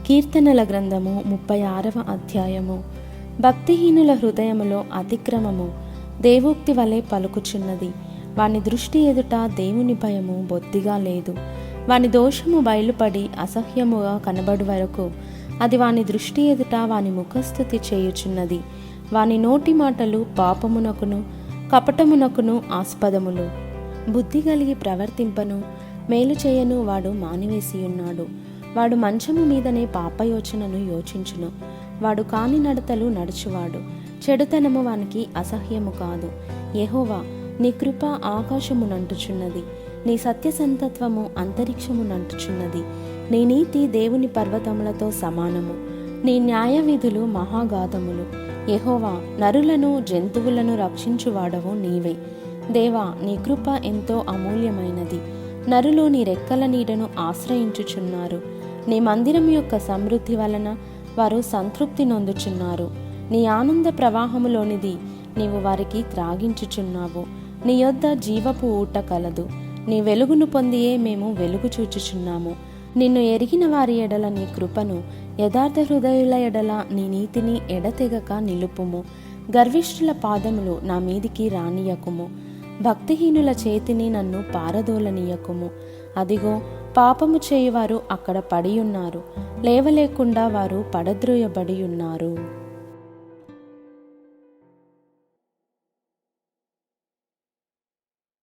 కీర్తనల గ్రంథము 36వ అధ్యాయము. భక్తిహీనుల హృదయములో అతిక్రమము దేవోక్తి వలె పలుకుచున్నది. వాని దృష్టి ఎదుట దేవుని భయము బొత్తిగా లేదు. వాని దోషము బయలుపడి అసహ్యముగా కనబడు వరకు అది వాని దృష్టి ఎదుట వాని ముఖస్థుతి చేయుచున్నది. వాని నోటి మాటలు పాపమునకును కపటమునకును ఆస్పదములు. బుద్ధి కలిగి ప్రవర్తింపను మేలు చేయను వాడు మానివేసియున్నాడు. వాడు మంచము మీదనే పాపయోచనను యోచించును. వాడు కాని నడతలు నడుచువాడు. చెడుతనము వానికి అసహ్యము కాదు. యెహోవా, నీ కృప ఆకాశమునంటుచున్నది. నీ సత్యసంతత్వము అంతరిక్షమునంటుచున్నది. నీ నీతి దేవుని పర్వతములతో సమానము. నీ న్యాయ విధులు మహాగాధములు. యెహోవా, నరులను జంతువులను రక్షించువాడవు నీవే. దేవా, నీ కృప ఎంతో అమూల్యమైనది. నరులు నీ రెక్కల నీడను ఆశ్రయించుచున్నారు. నీ మందిరం యొక్క సమృద్ధి వలన వారు సంతృప్తి నొందుచున్నారు. నీ ఆనంద ప్రవాహములోనిది నీవు వారికి త్రాగించుచున్నావు. నీ యొద్ద జీవపు ఊట కలదు. నీ వెలుగును పొందియే మేము వెలుగు చూచుచున్నాము. నిన్ను ఎరిగిన వారి ఎడల నీ కృపను, యథార్థ హృదయుల ఎడల నీ నీతిని ఎడతెగక నిలుపుము. గర్విష్ఠుల పాదములు నా మీదికి రానియకుము. భక్తిహీనుల చేతిని నన్ను పారదోలనీయకుము. అదిగో, పాపము చేయువారు అక్కడ పడియున్నారు. లేవలేకుండా వారు పడద్రోయబడి ఉన్నారు.